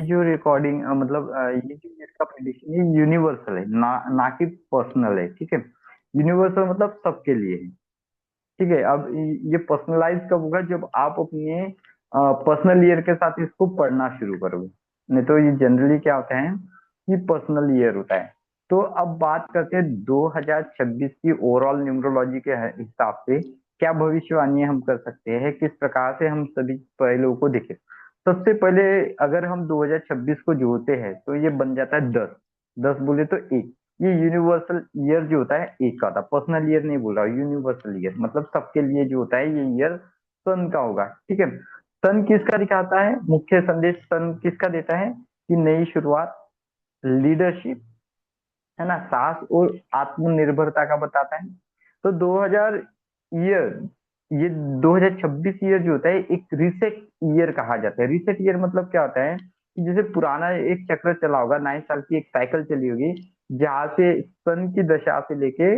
जो रिकॉर्डिंग मतलब ये जो इसका प्रिडिक्शन है यूनिवर्सल है, ना कि पर्सनल है, ठीक है। यूनिवर्सल मतलब सबके लिए है, ठीक है। अब ये पर्सनलाइज कब होगा, जब आप अपने पर्सनल ईयर के साथ इसको पढ़ना शुरू करोगे। नहीं तो ये जनरली क्या होता है कि पर्सनल ईयर होता है। तो अब बात करते हैं 2026 की ओवरऑल न्यूमरोलॉजी के हिसाब से क्या भविष्यवाणी हम कर सकते हैं, किस प्रकार से हम सभी पहलुओं को देखें। सबसे पहले अगर हम 2026 को जोड़ते हैं तो ये बन जाता है 10। 10 बोले तो एक, ये यूनिवर्सल ईयर जो होता है एक का होता है, पर्सनल ईयर नहीं बोल रहा, यूनिवर्सल ईयर मतलब सबके लिए जो होता है ये ईयर सन का होगा, ठीक है। सन किसका दिखाता है, मुख्य संदेश सन किसका देता है कि नई शुरुआत, लीडरशिप, है ना, साहस और आत्मनिर्भरता का बताता है। तो 2000 ईयर, ये 2026 ईयर जो होता है एक रीसेट ईयर कहा जाता है। रीसेट ईयर मतलब क्या होता है कि जैसे पुराना एक चक्र चला होगा, 9 साल की एक साइकिल चली होगी, जहां से सन की दशा से लेके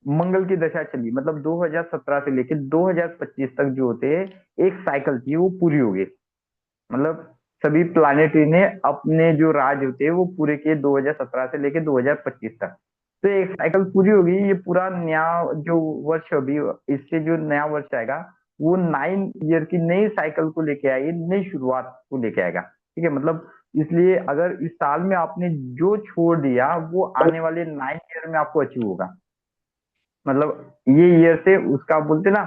मंगल की दशा चली, मतलब 2017 से लेके 2025 तक जो होते हैं एक साइकिल थी वो पूरी हो गई। मतलब सभी प्लानिटरी ने अपने जो राज होते हैं वो पूरे किए 2017 से लेके 2025 तक। तो एक साइकिल पूरी होगी, ये पूरा नया जो वर्ष अभी इससे जो नया वर्ष आएगा वो 9 ईयर की नई साइकिल को लेके आएगी, नई शुरुआत को लेके आएगा, ठीक है। मतलब इसलिए अगर इस साल में आपने जो छोड़ दिया वो आने वाले 9 ईयर में आपको अचीव होगा। मतलब ये ईयर से उसका बोलते ना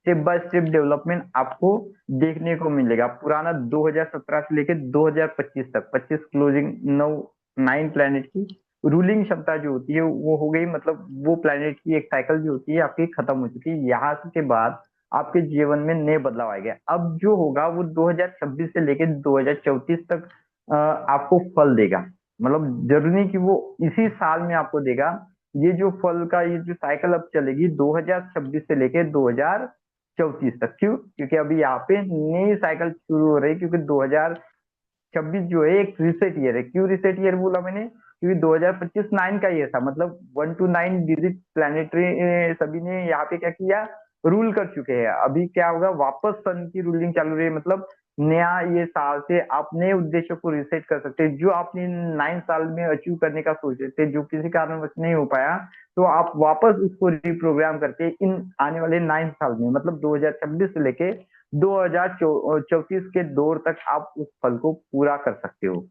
स्टेप बाय स्टेप डेवलपमेंट आपको देखने को मिलेगा। पुराना 2017 से लेके 2025 तक, 25 क्लोजिंग, 9 प्लेनेट की रूलिंग क्षमता जो होती है वो हो गई, मतलब वो प्लेनेट की एक साइकिल जो होती है आपकी खत्म हो चुकी है। यहाँ के बाद आपके जीवन में नए बदलाव आएंगे। अब जो होगा वो 2026 से लेके 2034 तक आपको फल देगा। मतलब जरूरी नहीं कि वो इसी साल में आपको देगा। ये जो फल का ये जो साइकिल अब चलेगी 2026 से लेके 2034 तक। क्यों? क्योंकि अभी यहाँ पे नई साइकिल शुरू हो रही है, क्योंकि 2026 जो है एक रिसेट ईयर है। क्यों रिसेट ईयर बोला मैंने? क्योंकि 2025 9 का ईयर था, मतलब 1 to 9 डिजिट प्लानिटरी सभी ने यहाँ पे क्या किया, रूल कर चुके हैं। अभी क्या होगा, वापस सन की रूलिंग चालू रही है। मतलब नया ये साल से आप नए उद्देश्य को रिसेट कर सकते हैं, जो आपने 9 साल में अचीव करने का सोच रहे थे, जो किसी कारणवश नहीं हो पाया, तो आप वापस उसको रिप्रोग्राम करके इन आने वाले 9 साल में, मतलब 2026 से लेके 2034 के दौर तक आप उस फल को पूरा कर सकते हो।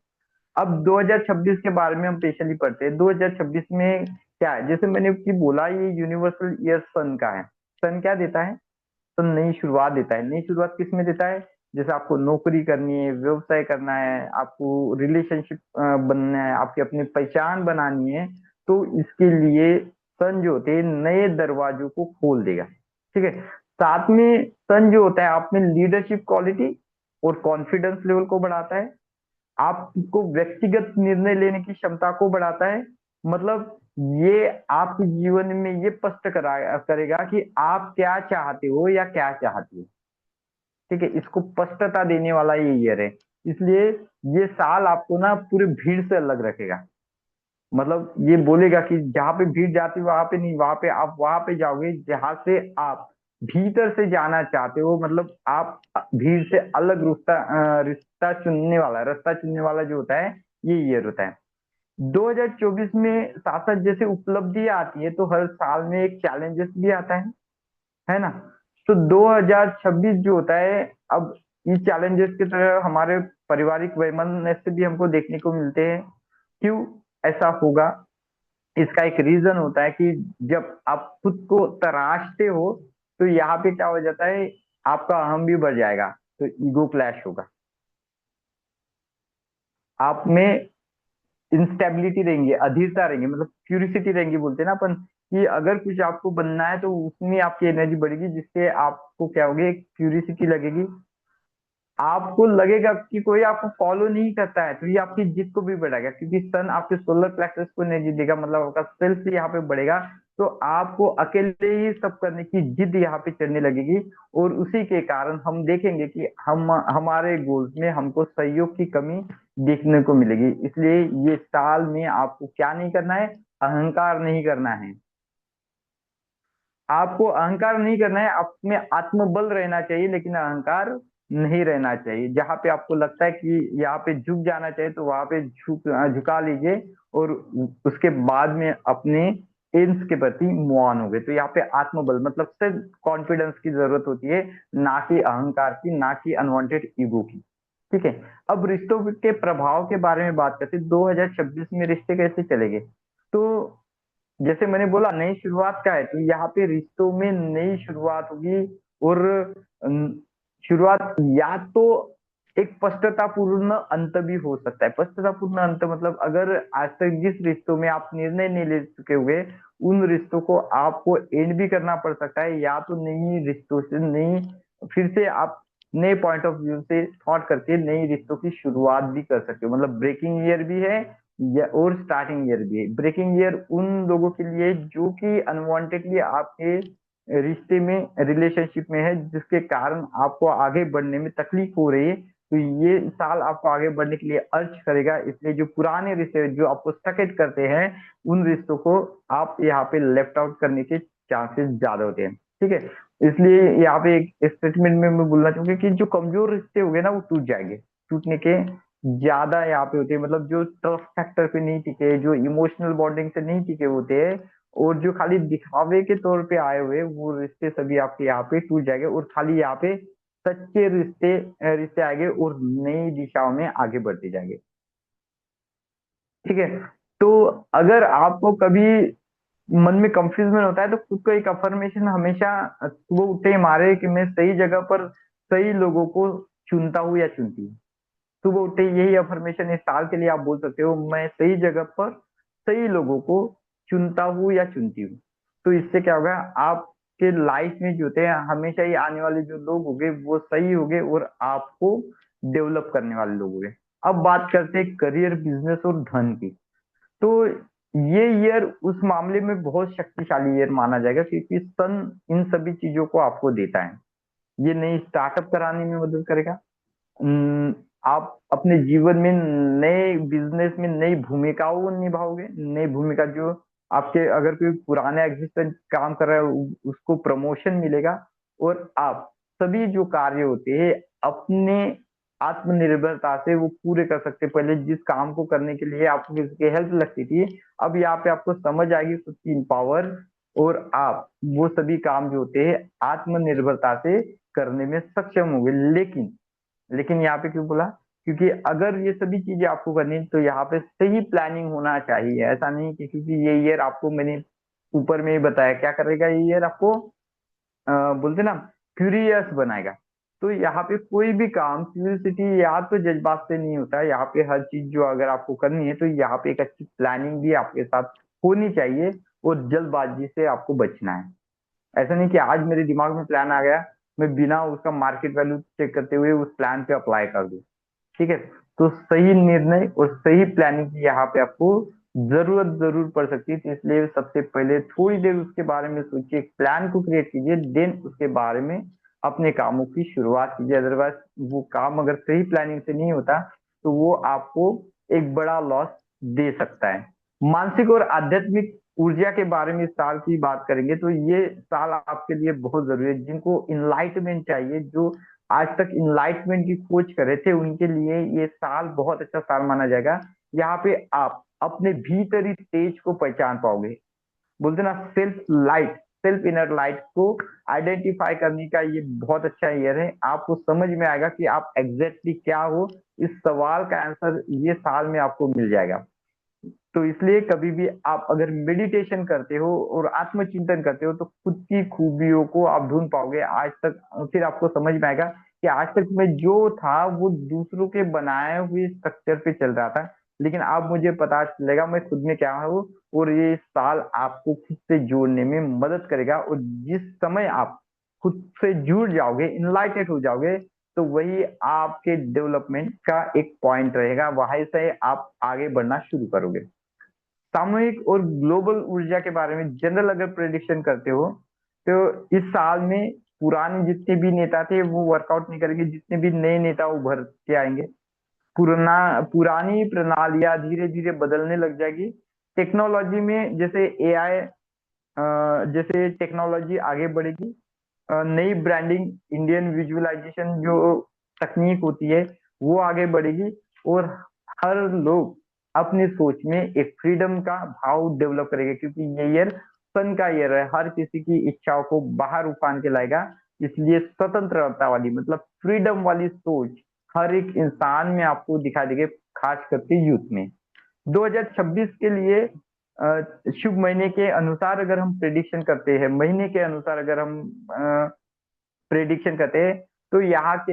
अब 2026 के बारे में हम स्पेशली पढ़ते हैं। 2026 में क्या है, जैसे मैंने कि बोला ये यूनिवर्सल ईयर सन का है। सन क्या देता है? तो नई शुरुआत देता है। नई शुरुआत किस में देता है? जैसे आपको नौकरी करनी है, व्यवसाय करना है, आपको रिलेशनशिप बनना है, आपकी अपनी पहचान बनानी है, तो इसके लिए सन जो होते हैं नए दरवाजों को खोल देगा, ठीक है। साथ में सन जो होता है आप में लीडरशिप क्वालिटी और कॉन्फिडेंस लेवल को बढ़ाता है। आपको व्यक्तिगत निर्णय लेने की क्षमता को बढ़ाता है। मतलब ये आपके जीवन में ये स्पष्ट करेगा कि आप क्या चाहते हो या क्या चाहती हो, ठीक है। इसको स्पष्टता देने वाला ये ईयर है। इसलिए ये साल आपको ना पूरी भीड़ से अलग रखेगा। मतलब ये बोलेगा कि जहां पे भीड़ जाती है वहां पे नहीं, वहां पे आप वहां पे जाओगे जहां से आप भीतर से जाना चाहते हो। मतलब आप भीड़ से अलग रिश्ता चुनने वाला, रास्ता चुनने वाला जो होता है ये ईयर होता है। 2024 में साथ साथ जैसे उपलब्धियां आती है तो हर साल में एक चैलेंजेस भी आता है ना। तो 2026 जो होता है, अब इस चैलेंजेस की तरह हमारे पारिवारिक वैमनस्य से भी हमको देखने को मिलते हैं। क्यों ऐसा होगा? इसका एक रीजन होता है कि जब आप खुद को तराशते हो तो यहाँ पे क्या हो जाता है, आपका अहम भी बढ़ जाएगा, तो ईगो क्लैश होगा। आप में इंस्टेबिलिटी रहेंगी, अधीरता रहेंगी, मतलब क्यूरियोसिटी रहेंगी, बोलते हैं ना अपन कि अगर कुछ आपको बनना है तो उसमें आपकी एनर्जी बढ़ेगी, जिससे आपको क्या होगी, क्यूरियोसिटी लगेगी। आपको लगेगा कि कोई आपको फॉलो नहीं करता है, तो ये आपकी जिद को भी बढ़ाएगा, क्योंकि सन आपके सोलर प्लेक्सस को एनर्जी देगा, मतलब आपका सेल्फ यहाँ पे बढ़ेगा। तो आपको अकेले ही सब करने की जिद यहाँ पे चढ़ने लगेगी। और उसी के कारण हम देखेंगे कि हम हमारे गोल्स में हमको सहयोग की कमी देखने को मिलेगी। इसलिए ये साल में आपको क्या नहीं करना है, अहंकार नहीं करना है। आपको अहंकार नहीं करना है, आप में आत्मबल रहना चाहिए, लेकिन अहंकार नहीं रहना चाहिए। जहाँ पे आपको लगता है कि यहाँ पे झुक जाना चाहिए तो वहां पे झुका लीजिए, और उसके बाद में अपने एम्स के प्रति मूव ऑन हो गए। तो यहाँ पे आत्मबल मतलब सिर्फ कॉन्फिडेंस की जरूरत होती है, ना कि अहंकार की, ना कि अनवांटेड ईगो की। ठीक है। अब रिश्तों के प्रभाव के बारे में बात करते हैं, 2026 में रिश्ते कैसे चलेंगे। तो जैसे मैंने बोला, नई शुरुआत का है, तो यहाँ पे रिश्तों में नई शुरुआत होगी। और अम, शुरुआत या तो एक पश्चातापूर्ण अंत भी हो सकता है। पश्चातापूर्ण अंत मतलब अगर आज तक जिस रिश्तों में आप निर्णय नहीं ले चुके हुए, उन रिश्तों को आपको एंड भी करना पड़ सकता है, या तो नई रिश्तों से नई फिर से आप नए पॉइंट ऑफ व्यू से थॉट करके नई रिश्तों की शुरुआत भी कर सकते हो। मतलब ब्रेकिंग ईयर भी है और स्टार्टिंग ईयर भी है। ब्रेकिंग ईयर उन लोगों के लिए जो कि अनवांटेडली आपके रिश्ते में रिलेशनशिप में है, जिसके कारण आपको आगे बढ़ने में तकलीफ हो रही है। तो ये साल आपको आगे बढ़ने के लिए अर्ज करेगा। इसलिए जो पुराने रिश्ते जो आपको स्टकेट करते हैं, उन रिश्तों को आप यहाँ पे लेफ्ट आउट करने के चांसेस ज्यादा होते हैं। ठीक है। इसलिए यहाँ पे एक स्टेटमेंट में मैं बोलना चाहूंगा कि जो कमजोर रिश्ते हो गए ना, वो टूट जाएंगे। टूटने के ज्यादा यहाँ पे होते हैं, मतलब जो ट्रस्ट फैक्टर पे नहीं टिके, जो इमोशनल बॉन्डिंग से नहीं टिके होते हैं, और जो खाली दिखावे के तौर पे आए हुए, वो रिश्ते सभी आपके यहाँ पे टूट जाएंगे। और खाली यहाँ पे सच्चे रिश्ते रिश्ते आएंगे और नई दिशाओं में आगे बढ़ते जाएंगे। ठीक है। तो अगर आपको कभी मन में कंफ्यूजन होता है, तो खुद को एक अफर्मेशन हमेशा सुबह उठते ही मारे कि मैं सही जगह पर सही लोगों को चुनता हूँ या चुनती हूँ। सुबह उठते ही यही अफर्मेशन इस साल के लिए आप बोल सकते हो, मैं सही जगह पर सही लोगों को चुनता हूँ या चुनती हूँ। तो इससे क्या होगा, आपके लाइफ में जो होते हैं हमेशा ही आने वाले जो लोग होंगे वो सही होंगे और आपको डेवलप करने वाले लोग होंगे। अब बात करते हैं करियर, बिजनेस और धन की। तो ये ईयर उस मामले में बहुत शक्तिशाली ईयर माना जाएगा, क्योंकि सन इन सभी चीजों को आपको देता है। ये नई स्टार्टअप कराने में मदद करेगा। अम, आप अपने जीवन में नए बिजनेस में नई भूमिकाओं निभाओगे। नई भूमिका जो आपके, अगर कोई पुराना एग्जिस्टेंट काम कर रहा है उसको प्रमोशन मिलेगा। और आप सभी जो कार्य होते हैं अपने आत्मनिर्भरता से वो पूरे कर सकते हैं। पहले जिस काम को करने के लिए आपको किसी की हेल्प लगती थी, अब यहाँ पे आपको समझ आएगी खुद की पावर, और आप वो सभी काम जो होते हैं आत्मनिर्भरता से करने में सक्षम होंगे। लेकिन यहाँ पे क्यों बोला, क्योंकि अगर ये सभी चीजें आपको करनी है, तो यहाँ पे सही प्लानिंग होना चाहिए। ऐसा नहीं कि क्योंकि ये ईयर आपको, मैंने ऊपर में ही बताया क्या करेगा, ये ईयर आपको बोलते ना क्यूरियस बनाएगा। तो यहाँ पे कोई भी काम क्यूरियोसिटी या तो जज्बात से नहीं होता है। यहाँ पे हर चीज जो अगर आपको करनी है, तो यहाँ पे एक अच्छी प्लानिंग भी आपके साथ होनी चाहिए, और जल्दबाजी से आपको बचना है। ऐसा नहीं कि आज मेरे दिमाग में प्लान आ गया, मैं बिना उसका मार्केट वैल्यू चेक करते हुए उस प्लान पे अप्लाई कर दूं। ठीक है। तो सही निर्णय और सही प्लानिंग की यहाँ पे आपको जरूरत जरूर पड़ सकती है। तो इसलिए सबसे पहले थोड़ी देर उसके बारे में सोचिए, एक प्लान को क्रिएट कीजिए, देन उसके बारे में अपने कामों की शुरुआत कीजिए। अदरवाइज वो काम अगर सही प्लानिंग से नहीं होता, तो वो आपको एक बड़ा लॉस दे सकता है। मानसिक और आध्यात्मिक ऊर्जा के बारे में इस साल की बात करेंगे, तो ये साल आपके लिए बहुत जरूरी है। जिनको इनलाइटमेंट चाहिए, जो आज तक इनलाइटमेंट की खोज कर रहे थे, उनके लिए ये साल बहुत अच्छा साल माना जाएगा। यहाँ पे आप अपने भीतरी तेज को पहचान पाओगे। बोलते ना self light, self inner light को आइडेंटिफाई करने का ये बहुत अच्छा ईयर है। आपको समझ में आएगा कि आप एग्जैक्टली क्या हो। इस सवाल का आंसर ये साल में आपको मिल जाएगा। तो इसलिए कभी भी आप अगर मेडिटेशन करते हो और आत्मचिंतन करते हो, तो खुद की खूबियों को आप ढूंढ पाओगे आज तक। फिर आपको समझ में आएगा कि आज तक मैं जो था वो दूसरों के बनाए हुए स्ट्रक्चर पे चल रहा था, लेकिन अब मुझे पता चलेगा मैं खुद में क्या हूँ। और ये साल आपको खुद से जोड़ने में मदद करेगा। और जिस समय आप खुद से जुड़ जाओगे, इनलाइटेड हो जाओगे, तो वही आपके डेवलपमेंट का एक पॉइंट रहेगा। वहां से आप आगे बढ़ना शुरू करोगे। सामूहिक और ग्लोबल ऊर्जा के बारे में जनरल अगर प्रेडिक्शन करते हो, तो इस साल में पुराने जितने भी नेता थे वो वर्कआउट नहीं करेंगे, जितने भी नए नेता उभर के आएंगे। पुरानी प्रणालियां धीरे धीरे बदलने लग जाएगी। टेक्नोलॉजी में जैसे एआई, जैसे टेक्नोलॉजी आगे बढ़ेगी, नई ब्रांडिंग, इंडियन विजुअलाइजेशन जो तकनीक होती है वो आगे बढ़ेगी, और हर लोग अपनी सोच में एक फ्रीडम का भाव डेवलप करेंगे, क्योंकि ये ईयर सन का ईयर है, हर किसी की इच्छाओं को बाहर उफान के लाएगा। इसलिए स्वतंत्रता वाली मतलब फ्रीडम वाली सोच हर एक इंसान में आपको दिखाई देगी, खास करके यूथ में। 2026 के लिए शुभ महीने के अनुसार अगर हम प्रेडिक्शन करते हैं, महीने के अनुसार अगर हम प्रेडिक्शन करते हैं, तो यहाँ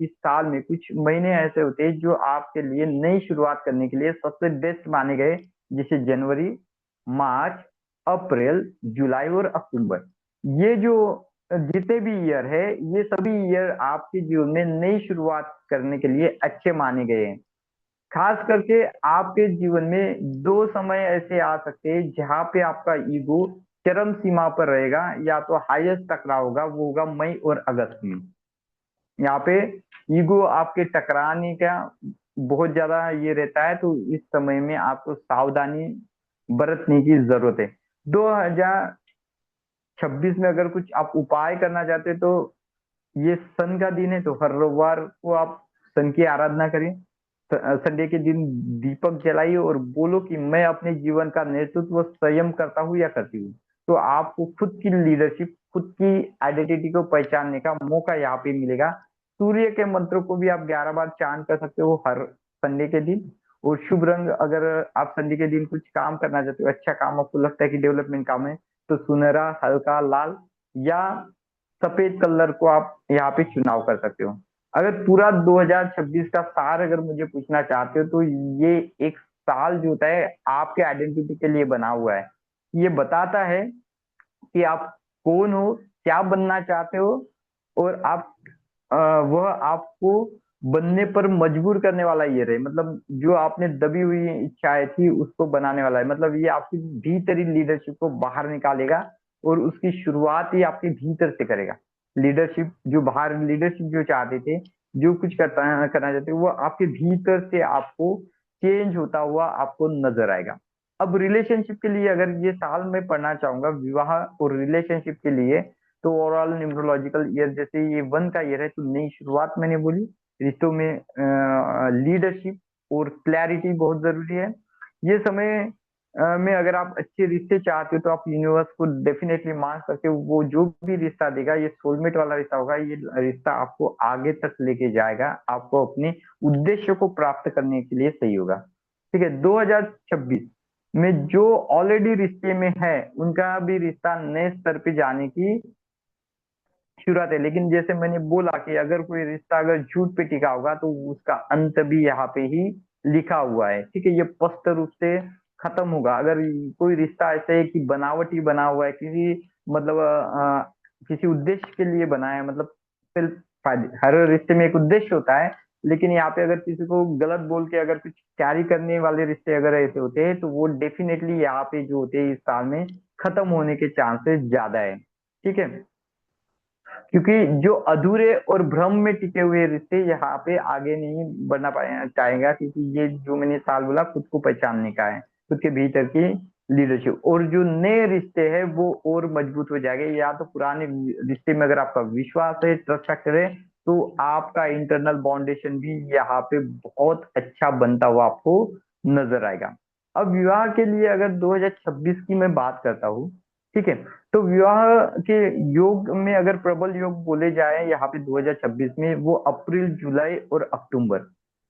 इस साल में कुछ महीने ऐसे होते हैं जो आपके लिए नई शुरुआत करने के लिए सबसे बेस्ट माने गए, जैसे जनवरी, मार्च, अप्रैल, जुलाई और अक्टूबर। ये जो जितने भी ईयर है, ये सभी ईयर आपके जीवन में नई शुरुआत करने के लिए अच्छे माने गए हैं। खास करके आपके जीवन में दो समय ऐसे आ सकते हैं जहां पे आपका ईगो चरम सीमा पर रहेगा, या तो हाईएस्ट टकराव होगा, वो होगा मई और अगस्त में। यहाँ पे ईगो आपके टकराने का बहुत ज्यादा ये रहता है, तो इस समय में आपको सावधानी बरतने की जरूरत है। 2026 में अगर कुछ आप उपाय करना चाहते हैं, तो ये सन का दिन है, तो हर रविवार को आप सन की आराधना करिए। संडे के दिन दीपक जलाइए और बोलो कि मैं अपने जीवन का नेतृत्व स्वयं करता हूँ या करती हूँ। तो आपको खुद की लीडरशिप, खुद की आइडेंटिटी को पहचानने का मौका यहाँ पे मिलेगा। सूर्य के मंत्र को भी आप 11 बार चांट कर सकते हो हर संडे के दिन। और शुभ रंग, अगर आप संडे के दिन कुछ काम करना चाहते हो, अच्छा काम आपको लगता है कि डेवलपमेंट काम है, तो सुनहरा, हल्का लाल या सफेद कलर को आप यहाँ पे चुनाव कर सकते हो। अगर पूरा 2026 का सार अगर मुझे पूछना चाहते हो, तो ये एक साल जो होता है आपके आइडेंटिटी के लिए बना हुआ है। ये बताता है कि आप कौन हो, क्या बनना चाहते हो, और आप वह आपको बनने पर मजबूर करने वाला ये रहे, मतलब जो आपने दबी हुई इच्छाएं थी उसको बनाने वाला है। मतलब ये आपकी भीतरी लीडरशिप को बाहर निकालेगा, और उसकी शुरुआत ही आपके भीतर से करेगा। लीडरशिप जो बाहर, लीडरशिप जो चाहते थे, जो कुछ करना चाहते वो आपके भीतर से आपको चेंज होता हुआ आपको नजर आएगा। अब रिलेशनशिप के लिए अगर ये साल मैं पढ़ना चाहूंगा, विवाह और रिलेशनशिप के लिए, तो ओवरऑल न्यूमरोलॉजिकल ईयर, जैसे ये वन का ईयर है, तो नई शुरुआत मैंने बोली। रिश्तों में लीडरशिप और क्लैरिटी बहुत जरूरी है। ये समय में अगर आप अच्छे रिश्ते चाहते हो, तो आप यूनिवर्स को डेफिनेटली मान सकते हो, वो जो भी रिश्ता देगा ये सोलमेट वाला रिश्ता होगा। ये रिश्ता आपको आगे तक लेके जाएगा, आपको अपने उद्देश्य को प्राप्त करने के लिए सही होगा। ठीक है, 2026 में जो ऑलरेडी रिश्ते में है, उनका भी रिश्ता नए स्तर पे जाने की शुरुआत है। लेकिन जैसे मैंने बोला कि अगर कोई रिश्ता अगर झूठ पे टिका होगा, तो उसका अंत भी यहाँ पे ही लिखा हुआ है। ठीक है, ये स्पष्ट रूप से खत्म होगा। अगर कोई रिश्ता ऐसा है कि बनावटी बना हुआ है, किसी मतलब किसी उद्देश्य के लिए बना है, मतलब सिर्फ फायदे, हर रिश्ते में एक उद्देश्य होता है। लेकिन यहाँ पे अगर किसी को गलत बोल के अगर कुछ कैरी करने वाले रिश्ते अगर ऐसे होते हैं, तो वो डेफिनेटली यहाँ पे जो होते हैं इस साल में खत्म होने के चांसेस ज्यादा है। ठीक है, क्योंकि जो अधूरे और भ्रम में टिके हुए रिश्ते यहाँ पे आगे नहीं बढ़ना पाए चाहेगा, क्योंकि ये जो मैंने साल बोला खुद को पहचानने का है, खुद के भीतर की लीडरशिप। और जो नए रिश्ते हैं वो और मजबूत हो जाएंगे। या तो पुराने रिश्ते में अगर आपका विश्वास है, ट्रस्ट फैक्टर है, तो आपका इंटरनल बाउंडेशन भी यहाँ पे बहुत अच्छा बनता हुआ आपको नजर आएगा। अब विवाह के लिए अगर 2026 की मैं बात करता हूँ, ठीक है, तो विवाह के योग में अगर प्रबल योग बोले जाए यहाँ पे 2026 में, वो अप्रैल, जुलाई और अक्टूबर,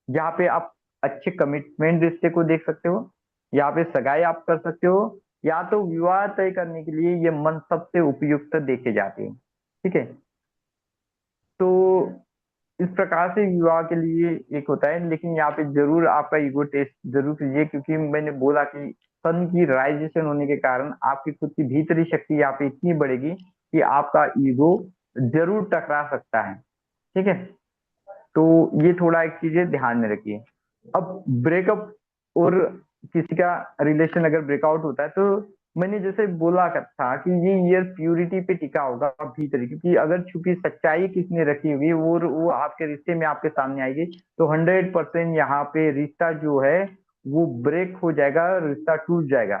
जहाँ पे आप अच्छे कमिटमेंट रिश्ते को देख सकते हो, यहाँ पे सगाई आप कर सकते हो, या तो विवाह तय करने के लिए ये मन सबसे उपयुक्त देखे जाते हैं। ठीक है, तो इस प्रकार से विवाह के लिए एक होता है। लेकिन यहाँ पे जरूर आपका ईगो टेस्ट जरूर कीजिए, क्योंकि मैंने बोला कि सन की राइजेशन होने के कारण आपकी खुद की भीतरी शक्ति यहाँ पे इतनी बढ़ेगी कि आपका ईगो जरूर टकरा सकता है। ठीक है, तो ये थोड़ा एक चीजें ध्यान में रखिए। अब ब्रेकअप और किसी का रिलेशन अगर ब्रेकआउट होता है, तो मैंने जैसे बोला था कि ये ईयर प्यूरिटी पे टिका होगा भीतर, क्योंकि अगर छुपी सच्चाई किसने रखी होगी वो आपके रिश्ते में आपके सामने आएगी, तो 100% यहाँ पे रिश्ता जो है वो ब्रेक हो जाएगा, रिश्ता टूट जाएगा।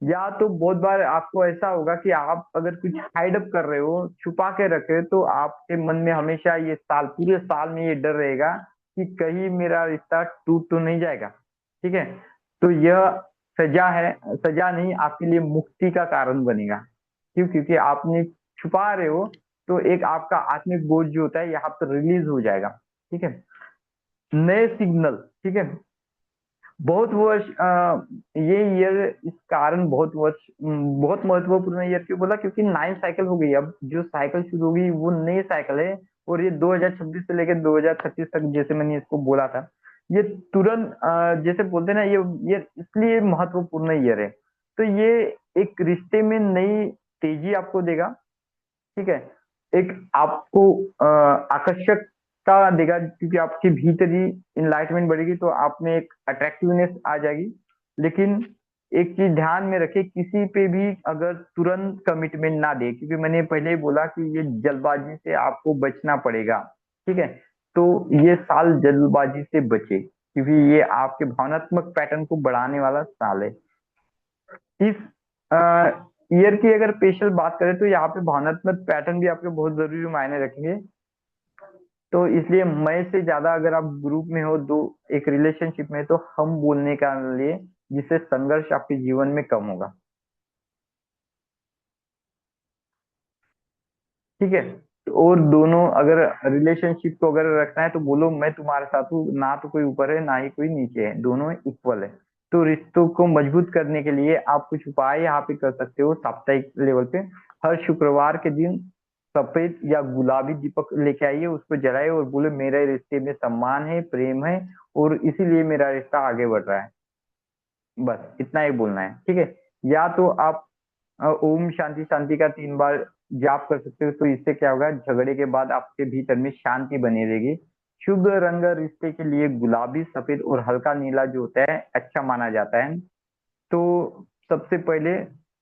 या तो बहुत बार आपको ऐसा होगा कि आप अगर कुछ हाइड अप कर रहे हो, छुपा के रख रहे हो, तो आपके मन में हमेशा ये साल, पूरे साल में ये डर रहेगा कि कहीं मेरा रिश्ता टूट तो नहीं जाएगा। ठीक है, तो यह सजा है, सजा नहीं, आपके लिए मुक्ति का कारण बनेगा। क्यों? क्योंकि आपने छुपा रहे हो, तो एक आपका आत्मिक बोझ जो होता है यहाँ पर रिलीज हो जाएगा। ठीक है, नए सिग्नल। ठीक है, बहुत वर्ष ये ईयर इस कारण बहुत वर्ष बहुत महत्वपूर्ण ईयर क्यों बोला? क्योंकि 9 साइकिल हो गई, अब जो साइकिल शुरू होगी वो नई साइकिल है। और ये 2026 से लेकर 2036 तक, जैसे मैंने इसको बोला था, ये तुरंत जैसे बोलते हैं ना, ये इसलिए महत्वपूर्ण ईयर है। तो ये एक रिश्ते में नई तेजी आपको देगा। ठीक है, एक आपको आकर्षकता देगा, क्योंकि आपके भीतर ही इनलाइटमेंट बढ़ेगी, तो आप में एक अट्रैक्टिवनेस आ जाएगी। लेकिन एक चीज ध्यान में रखे, किसी पे भी अगर तुरंत कमिटमेंट ना दे, क्योंकि मैंने पहले ही बोला कि ये जल्दबाजी से आपको बचना पड़ेगा। ठीक है, तो ये साल जल्दबाजी से बचे, क्योंकि ये आपके भावनात्मक पैटर्न को बढ़ाने वाला साल है। इस ईयर की अगर स्पेशल बात करें, तो यहाँ पे भावनात्मक पैटर्न भी आपके बहुत जरूरी मायने रखेंगे। तो इसलिए मैं से ज्यादा अगर आप ग्रुप में हो, दो एक रिलेशनशिप में, तो हम बोलने का लिए, जिससे संघर्ष आपके जीवन में कम होगा। ठीक है, तो और दोनों अगर रिलेशनशिप को अगर रखना है, तो बोलो मैं तुम्हारे साथ हूँ, ना तो कोई ऊपर है ना ही कोई नीचे है, दोनों इक्वल है। तो रिश्तों को मजबूत करने के लिए आप कुछ उपाय यहाँ पे कर सकते हो साप्ताहिक लेवल पे। हर शुक्रवार के दिन सफेद या गुलाबी दीपक लेके आइए, उसको जलाइए और बोले मेरे रिश्ते में सम्मान है, प्रेम है, और इसीलिए मेरा रिश्ता आगे बढ़ रहा है। बस इतना ही बोलना है। ठीक है, या तो आप ओम शांति शांति का 3 बार जाप कर सकते हो, तो इससे क्या होगा, झगड़े के बाद आपके भीतर में शांति बनी रहेगी। शुभ रंग रिश्ते के लिए गुलाबी, सफेद और हल्का नीला जो होता है अच्छा माना जाता है। तो सबसे पहले,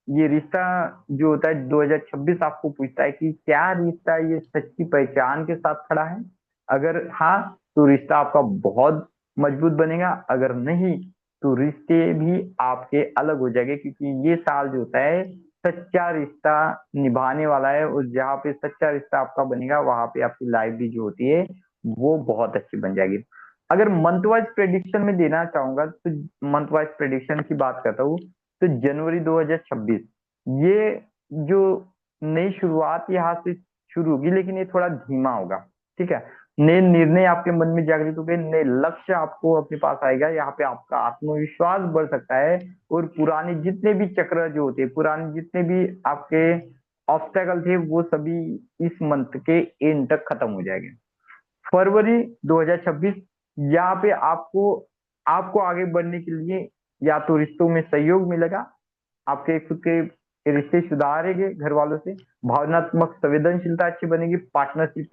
ये रिश्ता जो होता है 2026 आपको पूछता है कि क्या रिश्ता ये सच्ची पहचान के साथ खड़ा है? अगर हाँ, तो रिश्ता आपका बहुत मजबूत बनेगा। अगर नहीं, तो रिश्ते भी आपके अलग हो जाएंगे, क्योंकि ये साल जो होता है सच्चा रिश्ता निभाने वाला है। और जहाँ पे सच्चा रिश्ता आपका बनेगा, वहां पे आपकी लाइफ भी जो होती है वो बहुत अच्छी बन जाएगी। अगर मंथ वाइज प्रेडिक्शन में देना चाहूंगा, तो मंथ वाइज प्रेडिक्शन की बात करता हूँ, तो जनवरी 2026, ये जो नई शुरुआत यहाँ से शुरू होगी, लेकिन ये थोड़ा धीमा होगा। ठीक है, नए निर्णय आपके मन में जागृत हो गए, नए लक्ष्य आपको अपने पास आएगा, यहाँ पे आपका आत्मविश्वास बढ़ सकता है। और पुराने जितने भी चक्र जो होते हैं, पुराने जितने भी आपके ऑब्स्टेकल थे, वो सभी इस मंथ के एंड तक खत्म हो जाएंगे। फरवरी 2026, यहाँ पे आपको आपको आगे बढ़ने के लिए या तो रिश्तों में सहयोग मिलेगा, आपके खुद के रिश्ते सुधारेंगे घर वालों से, भावनात्मक संवेदनशीलता अच्छी बनेगी, पार्टनरशिप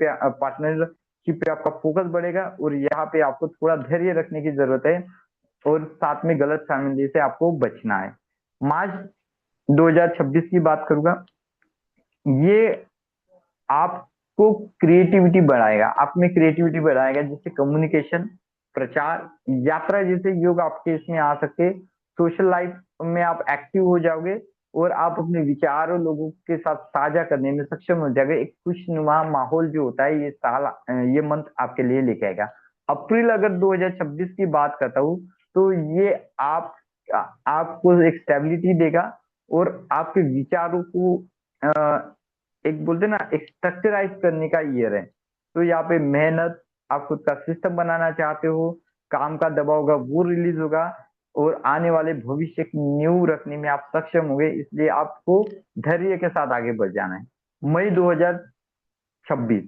पे आपका फोकस बढ़ेगा, और यहाँ पे आपको थोड़ा धैर्य रखने की जरूरत है, और साथ में गलत फैमिली से आपको बचना है। मार्च 2026 की बात करूंगा, ये आपको क्रिएटिविटी बढ़ाएगा, आप में क्रिएटिविटी बढ़ाएगा, जिससे कम्युनिकेशन, प्रचार, यात्रा जैसे योग आपके इसमें आ सकते। सोशल लाइफ में आप एक्टिव हो जाओगे, और आप अपने विचारों लोगों के साथ साझा करने में सक्षम हो जाओगे। एक खुशनुमा माहौल जो होता है, ये साल, ये मंथ आपके लिए लेके आएगा। अप्रैल अगर 2026 की बात करता हूँ, तो ये आपको एक स्टेबिलिटी देगा, और आपके विचारों को एक बोलते ना, एक स्ट्रक्चराइज करने का ईयर है। तो यहाँ पे मेहनत, आप खुद का सिस्टम बनाना चाहते हो, काम का दबाव होगा वो रिलीज होगा, और आने वाले भविष्य की नींव रखने में आप सक्षम होंगे। इसलिए आपको धैर्य के साथ आगे बढ़ जाना है। मई 2026,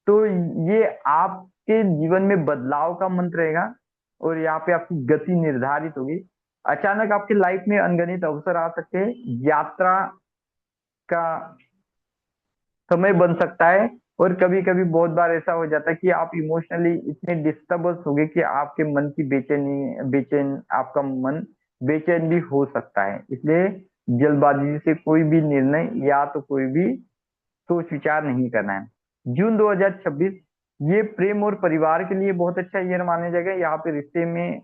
तो ये आपके जीवन में बदलाव का मंत्र रहेगा, और यहाँ पे आपकी गति निर्धारित होगी। अचानक आपकी लाइफ में अनगणित अवसर आ सकते हैं, यात्रा का समय बन सकता है। और कभी कभी बहुत बार ऐसा हो जाता है कि आप इमोशनली इतने डिस्टर्बेंस हो गए कि आपके मन की बेचैन आपका मन बेचैन भी हो सकता है। इसलिए जल्दबाजी से कोई भी निर्णय या तो कोई भी सोच विचार नहीं करना है। जून 2026, ये प्रेम और परिवार के लिए बहुत अच्छा ईयर माना जाएगा। यहाँ पे रिश्ते में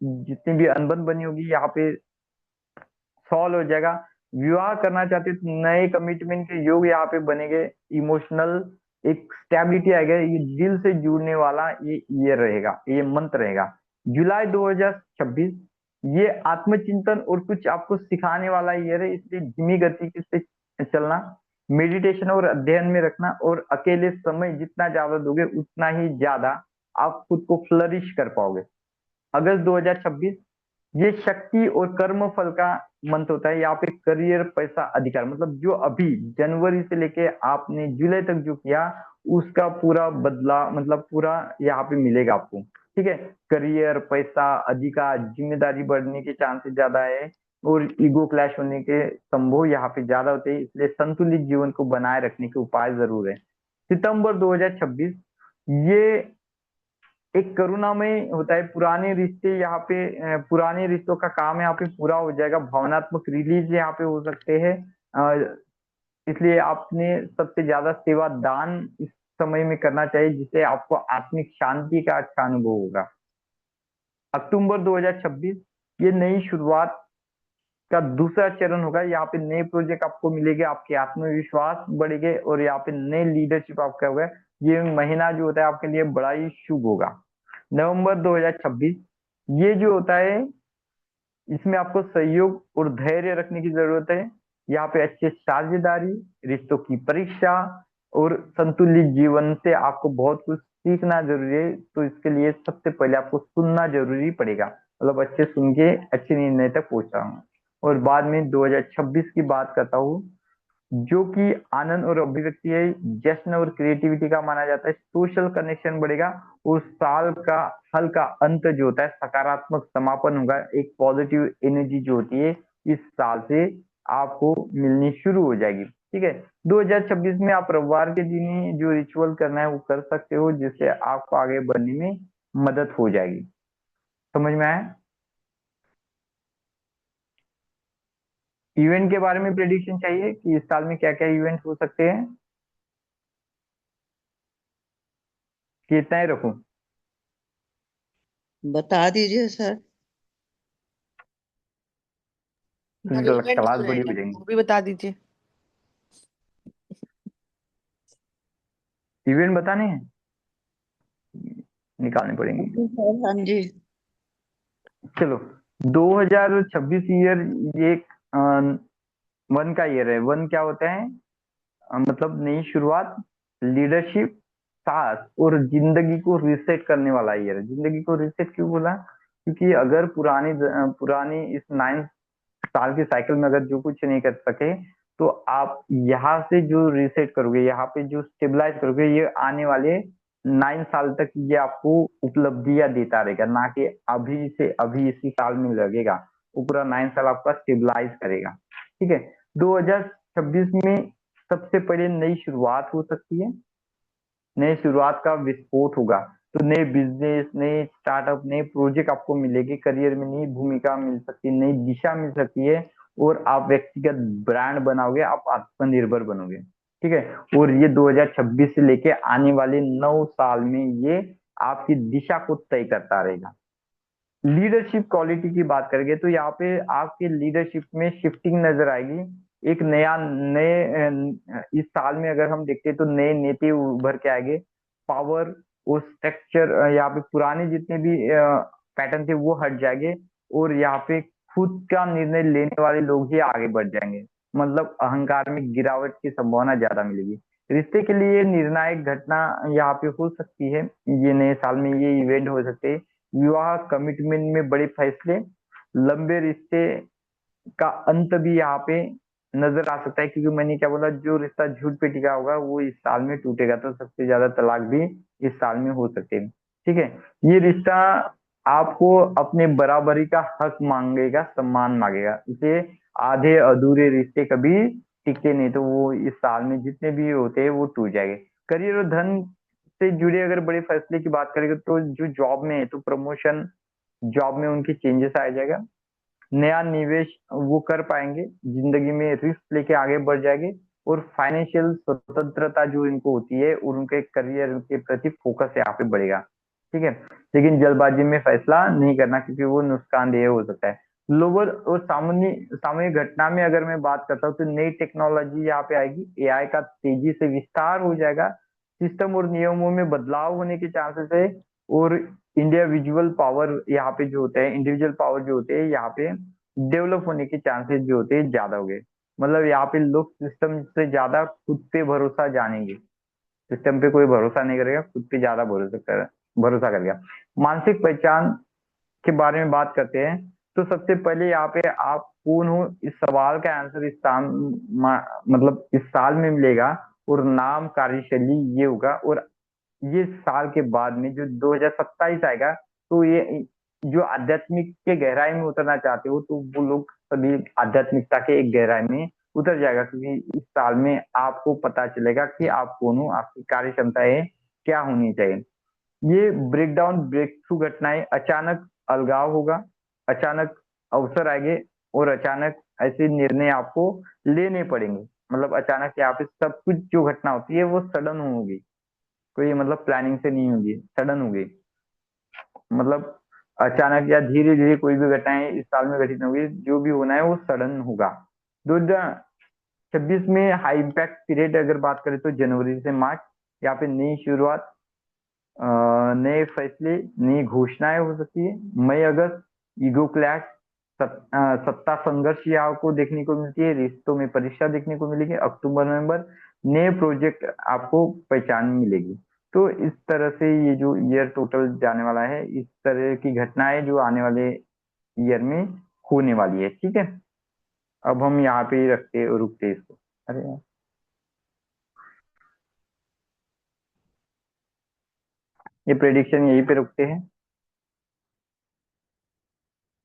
जितनी भी अनबन बनी होगी, यहाँ पे सॉल्व हो जाएगा। विवाह करना चाहते हो तो नए कमिटमेंट के योग यहाँ पे बनेंगे। इमोशनल एक स्टेबिलिटी आएगा, ये दिल से जुड़ने वाला ये रहेगा, ये मंत्र रहेगा। जुलाई 2026 ये आत्मचिंतन और कुछ आपको सिखाने वाला ईयर है, इसलिए धीमी गति से चलना, मेडिटेशन और अध्ययन में रखना, और अकेले समय जितना ज्यादा दोगे उतना ही ज्यादा आप खुद को फ्लरिश कर पाओगे। अगस्त 2026 ये शक्ति और कर्म फल का मंत्र होता है। यहाँ पे करियर, पैसा, अधिकार, मतलब जो अभी जनवरी से लेके आपने जुलाई तक जो किया उसका पूरा बदला, मतलब पूरा यहाँ पे मिलेगा आपको। ठीक है, करियर, पैसा, अधिकार, जिम्मेदारी बढ़ने के चांसेस ज्यादा है, और ईगो क्लैश होने के संभव यहाँ पे ज्यादा होते हैं, इसलिए संतुलित जीवन को बनाए रखने के उपाय जरूर है। सितंबर 2026 ये एक करुणामय होता है। पुराने रिश्ते यहाँ पे पुराने रिश्तों का काम यहाँ पे पूरा हो जाएगा। भावनात्मक रिलीज यहाँ पे हो सकते हैं। इसलिए आपने सबसे ज्यादा सेवा दान इस समय में करना चाहिए, जिससे आपको आत्मिक शांति का अच्छा अनुभव होगा। अक्टूबर 2026 ये नई शुरुआत का दूसरा चरण होगा। यहाँ पे नए प्रोजेक्ट आपको मिलेंगे, आपके आत्मविश्वास बढ़ेंगे, और यहाँ पे नए लीडरशिप आपका होगा। ये महीना जो होता है आपके लिए बड़ा ही शुभ होगा। नवंबर 2026 ये जो होता है इसमें आपको सहयोग और धैर्य रखने की जरूरत है। यहाँ पे अच्छे साझेदारी, रिश्तों की परीक्षा और संतुलित जीवन से आपको बहुत कुछ सीखना जरूरी है। तो इसके लिए सबसे पहले आपको सुनना जरूरी पड़ेगा, मतलब अच्छे सुन के अच्छे निर्णय तक पहुंचा हूँ। और बाद में 2026 की बात करता हूँ, जो कि आनंद और अभिव्यक्ति है, जश्न और क्रिएटिविटी का माना जाता है। सोशल कनेक्शन बढ़ेगा। उस साल का हल का अंत जो होता है सकारात्मक समापन होगा। एक पॉजिटिव एनर्जी जो होती है इस साल से आपको मिलनी शुरू हो जाएगी। ठीक है, 2026 में आप रविवार के दिन ही जो रिचुअल करना है वो कर सकते हो, जिससे आपको आगे बढ़ने में मदद हो जाएगी। समझ में आया? इवेंट के बारे में प्रेडिक्शन चाहिए कि इस साल में क्या क्या इवेंट हो सकते हैं, कि इतना ही रखूं? बता दीजिए सर। इवेंट क्लास जो बड़ी हो रहेगा जाएंगी। वो भी बता दीजिए। इवेंट बताने हैं, निकालने पड़ेंगे। सर हाँ जी। चलो, 2026 ईयर ये वन का ईयर है। वन क्या होता है? मतलब नई शुरुआत, लीडरशिप, साहस और जिंदगी को रिसेट करने वाला ईयर है। जिंदगी को रिसेट क्यों बोला? क्योंकि अगर पुरानी इस 9 साल के साइकिल में अगर जो कुछ नहीं कर सके, तो आप यहाँ से जो रिसेट करोगे, यहाँ पे जो स्टेबलाइज करोगे, ये आने वाले 9 साल तक ये आपको उपलब्धियां देता रहेगा, ना कि अभी से अभी इसी साल में लगेगा। वो पूरा 9 साल आपका स्टेबलाइज करेगा। ठीक है, 2026 में सबसे पहले नई शुरुआत हो सकती है। नई शुरुआत का विस्फोट होगा। तो नए बिजनेस, नए स्टार्टअप, नए प्रोजेक्ट आपको मिलेंगे। करियर में नई भूमिका मिल सकती है, नई दिशा मिल सकती है, और आप व्यक्तिगत ब्रांड बनाओगे, आप आत्मनिर्भर बनोगे। ठीक है, और ये 2026 से लेके आने वाले 9 साल में ये आपकी दिशा को तय करता रहेगा। लीडरशिप क्वालिटी की बात करेंगे तो यहाँ पे आपके लीडरशिप में शिफ्टिंग नजर आएगी। एक इस साल में अगर हम देखते हैं तो नए नेता उभर के आएंगे। पावर और स्ट्रक्चर, यहाँ पे पुराने जितने भी पैटर्न थे वो हट जाएंगे, और यहाँ पे खुद का निर्णय लेने वाले लोग ही आगे बढ़ जाएंगे। मतलब अहंकार में गिरावट की संभावना ज्यादा मिलेगी। रिश्ते के लिए निर्णायक घटना यहाँ पे हो सकती है। ये नए साल में ये इवेंट हो सकते हैं। विवाह, कमिटमेंट में बड़े फैसले, लंबे रिश्ते का अंत भी यहाँ पे नजर आ सकता है। क्योंकि मैंने क्या बोला, जो रिश्ता झूठ पे टिका होगा वो इस साल में टूटेगा। तो सबसे ज्यादा तलाक भी इस साल में हो सकते हैं। ठीक है, ये रिश्ता आपको अपने बराबरी का हक मांगेगा, सम्मान मांगेगा। इसे आधे अधूरे रिश्ते कभी टिकते नहीं, तो वो इस साल में जितने भी होते हैं वो टूट जाएंगे। करियर और धन से जुड़े अगर बड़े फैसले की बात करेंगे तो जो जॉब में है तो प्रमोशन, जॉब में उनकी चेंजेस आ जाएगा। नया निवेश वो कर पाएंगे, जिंदगी में रिस्क लेके आगे बढ़ जाएंगे, और फाइनेंशियल स्वतंत्रता जो इनको होती है और उनके करियर के प्रति फोकस यहाँ पे बढ़ेगा। ठीक है, लेकिन जल्दबाजी में फैसला नहीं करना, क्योंकि वो नुकसानदेह हो सकता है। ग्लोबल और सामूहिक घटना में अगर मैं बात करता हूँ तो नई टेक्नोलॉजी यहाँ पे आएगी, एआई का तेजी से विस्तार हो जाएगा, सिस्टम और नियमों में बदलाव होने के चांसेस है, और इंडिया विजुअल पावर यहाँ पे जो होता है, इंडिविजुअल पावर जो होते हैं यहाँ पे डेवलप होने के चांसेस जो होते हैं ज्यादा हो गए। मतलब यहाँ पे लोग सिस्टम से ज्यादा खुद पे भरोसा जानेंगे, सिस्टम पे कोई भरोसा नहीं करेगा, खुद पे ज्यादा भरोसा करेगा। मानसिक पहचान के बारे में बात करते हैं, तो सबसे पहले यहाँ पे आप कौन हो इस सवाल का आंसर मतलब इस साल में मिलेगा, और नाम, कार्यशैली ये होगा। और ये साल के बाद में जो 2027 आएगा, तो ये जो आध्यात्मिक के गहराई में उतरना चाहते हो तो वो लोग सभी आध्यात्मिकता के एक गहराई में उतर जाएगा, क्योंकि इस साल में आपको पता चलेगा कि आप कौन हो, आपकी कार्य क्षमताएं क्या होनी चाहिए। ये ब्रेकडाउन ब्रेक थ्रू घटनाएं, अचानक अलगाव होगा, अचानक अवसर आएंगे, और अचानक ऐसे निर्णय आपको लेने पड़ेंगे। मतलब अचानक यहाँ पे सब कुछ जो घटना होती है वो सडन होगी, कोई मतलब प्लानिंग से नहीं होगी, सडन होगी। मतलब अचानक या धीरे धीरे कोई भी घटनाएं इस साल में घटित होगी, जो भी होना है वो सडन होगा। 2026 में हाई इम्पैक्ट पीरियड अगर बात करें तो जनवरी से मार्च, यहाँ पे नई शुरुआत, नए फैसले, नई घोषणाएं हो सकती है। मई अगस्त ईगो क्लैश, सत्ता संघर्ष ये आपको देखने को मिलती है, रिश्तों में परीक्षा देखने को मिलेगी। अक्टूबर नवंबर नए प्रोजेक्ट आपको पहचान मिलेगी। तो इस तरह से ये जो ईयर टोटल जाने वाला है, इस तरह की घटनाएं जो आने वाले ईयर में होने वाली है, ठीक है। अब हम यहाँ पे ही रखते रुकते इसको। अरे यार, ये प्रेडिक्शन यहीं पे रुकते हैं।